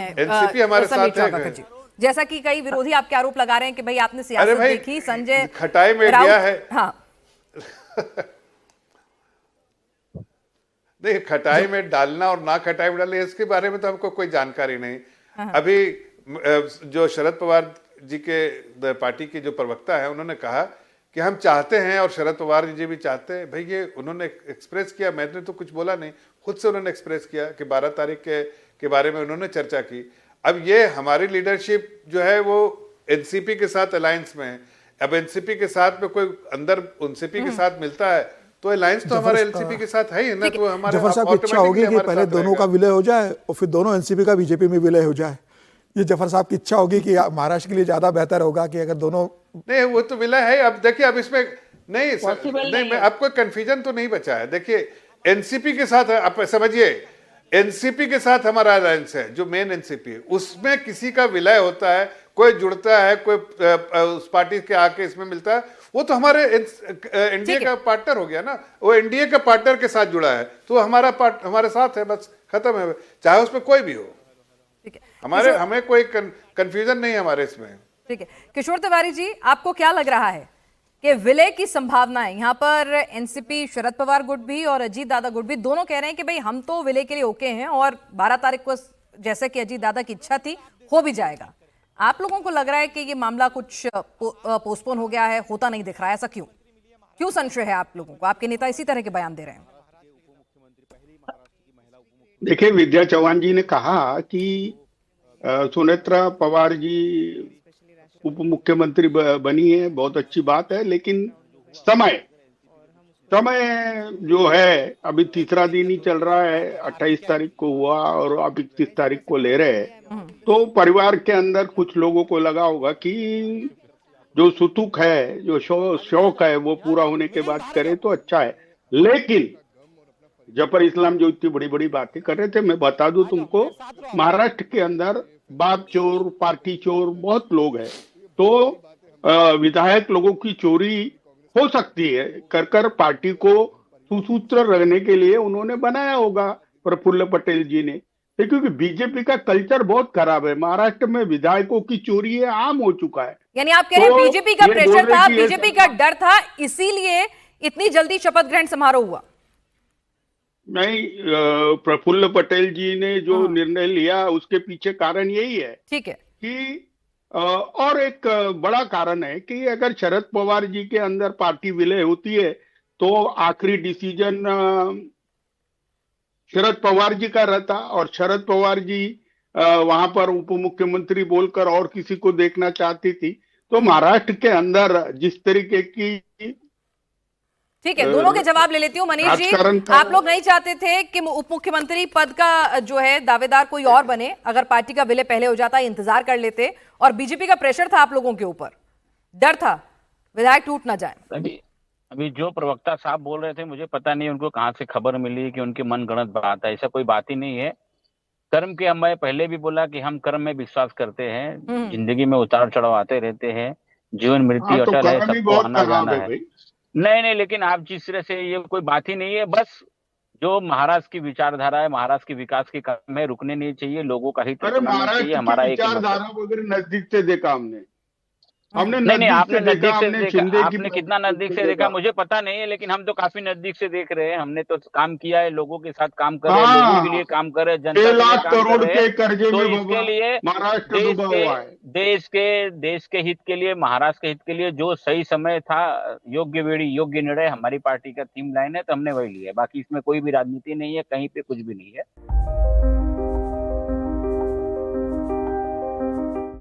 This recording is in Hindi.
एनसीपी हमारे साथ है। जैसा कि कई विरोधी आपके आरोप लगा रहे हैं कि भाई आपने सियासत देखी, संजय खटाई में दिया है। हाँ नहीं, खटाई में डालना और ना खटाई में डालना इसके बारे में तो हमको कोई जानकारी नहीं। अभी जो शरद पवार जी के पार्टी के जो प्रवक्ता है उन्होंने कहा कि हम चाहते हैं और शरद पवार जी भी चाहते हैं। भाई ये उन्होंने एक्सप्रेस किया, मैंने तो कुछ बोला नहीं, खुद से उन्होंने एक्सप्रेस किया कि 12 तारीख के बारे में उन्होंने चर्चा की। अब ये हमारी लीडरशिप जो है वो एनसीपी के साथ अलायंस में है। अब एनसीपी के साथ में कोई अंदर एनसीपी के साथ मिलता है तो अलायंस तो हमारे एनसीपी के साथ है ही ना। तो हमारे जफर साहब की इच्छा होगी कि पहले दोनों का विलय हो जाए और फिर दोनों एनसीपी का बीजेपी में विलय हो जाए। ये जफर साहब की इच्छा होगी कि महाराष्ट्र के लिए ज्यादा बेहतर होगा कि अगर दोनों नहीं, वो तो विलय है। अब देखिए, अब इसमें नहीं मैं आपको कंफ्यूजन तो नहीं बचा है। देखिए एनसीपी के साथ आप समझिए, एनसीपी के साथ हमारा अलायंस है जो मेन एनसीपी है, उसमें किसी का विलय होता है, कोई जुड़ता है, कोई उस पार्टी के आके इसमें मिलता है, वो तो हमारे एनडीए का पार्टनर हो गया ना। वो एनडीए का पार्टनर के साथ जुड़ा है तो हमारे साथ है, बस खत्म है, चाहे उसमें कोई भी हो। हमें कोई कंफ्यूजन नहीं है हमारे इसमें। ठीक है किशोर तिवारी जी, आपको क्या लग रहा है कि विलय की संभावना है? यहाँ पर एनसीपी शरद पवार गुट भी और अजीत दादा गुट भी दोनों कह रहे हैं कि भाई हम तो विलय के लिए ओके हैं और 12 तारीख को जैसे कि अजीत दादा की इच्छा थी हो भी जाएगा। आप लोगों को लग रहा है कि ये मामला कुछ पोस्टपोन हो गया है, होता नहीं दिख रहा है, ऐसा क्यों संशय है आप लोगों को? आपके नेता इसी तरह के बयान दे रहे हैं। देखिए, विद्या चौहान जी ने कहा कि सुनेत्रा पवार जी उप मुख्यमंत्री बनी है, बहुत अच्छी बात है, लेकिन समय जो है अभी तीसरा दिन ही चल रहा है। 28 तारीख को हुआ और अब 31 तारीख को ले रहे हैं, तो परिवार के अंदर कुछ लोगों को लगा होगा कि जो सुतुक है, जो शौक है, वो पूरा होने के बाद करे तो अच्छा है। लेकिन जफर इस्लाम जो इतनी बड़ी बड़ी बातें कर रहे थे, मैं बता दूं तुमको, महाराष्ट्र के अंदर बाप चोर, पार्टी चोर बहुत लोग हैं, तो विधायक लोगों की चोरी हो सकती है। कर पार्टी को सुसूत्र रहने के लिए उन्होंने बनाया होगा प्रफुल्ल पटेल जी ने, क्योंकि बीजेपी का कल्चर बहुत खराब है। महाराष्ट्र में विधायकों की चोरी है आम हो चुका है। यानी आप कह रहे हैं बीजेपी का प्रेशर था, बीजेपी का डर था, इसीलिए इतनी जल्दी शपथ ग्रहण समारोह हुआ? नहीं, प्रफुल्ल पटेल जी ने जो निर्णय लिया उसके पीछे कारण यही है। ठीक है कि और एक बड़ा कारण है कि अगर शरद पवार जी के अंदर पार्टी विलय होती है तो आखिरी डिसीजन शरद पवार जी का रहता, और शरद पवार जी वहां पर उप मुख्यमंत्री बोलकर और किसी को देखना चाहती थी। तो महाराष्ट्र के अंदर जिस तरीके की, ठीक है, दोनों के जवाब ले लेती हूँ। मनीष जी, आप लोग नहीं चाहते थे कि उप मुख्यमंत्री पद का जो है दावेदार कोई और बने, अगर पार्टी का विलय पहले हो जाता इंतजार कर लेते, और बीजेपी का प्रेशर था आप लोगों के ऊपर, डर था विधायक टूट ना जाए। अभी जो प्रवक्ता साहब बोल रहे थे, मुझे पता नहीं उनको कहाँ से खबर मिली कि उनकी मन गणत बात है। ऐसा कोई बात ही नहीं है। कर्म के, मैं पहले भी बोला कि हम कर्म में विश्वास करते हैं, जिंदगी में उतार चढ़ाव आते रहते हैं, जीवन मृत्यु अटल है, सबको आना जाना है। नहीं, लेकिन आप जिस तरह से, ये कोई बात ही नहीं है। बस जो महाराष्ट्र की विचारधारा है, महाराष्ट्र के विकास की काम है, रुकने नहीं चाहिए, लोगों का हित रखना नहीं चाहिए। हमारा एक विचारधारा वगैरह नजदीक से देखा हमने नहीं, आपने नजदीक से देखा, आपने कितना नजदीक से देखा मुझे पता नहीं है, लेकिन हम तो काफी नजदीक से देख रहे हैं। हमने तो काम किया है, लोगों के साथ काम कर रहे हैं, लोगों के लिए काम कर रहे हैं, जनता के लिए काम कर रहे हैं। तो इसके लिए देश के हित के लिए, महाराष्ट्र के हित के लिए जो सही समय था, योग्य वेड़ी योग्य निर्णय, हमारी पार्टी का थीम लाइन है, तो हमने वही लिया। बाकी इसमें कोई भी राजनीति नहीं है, कहीं पे कुछ भी नहीं है।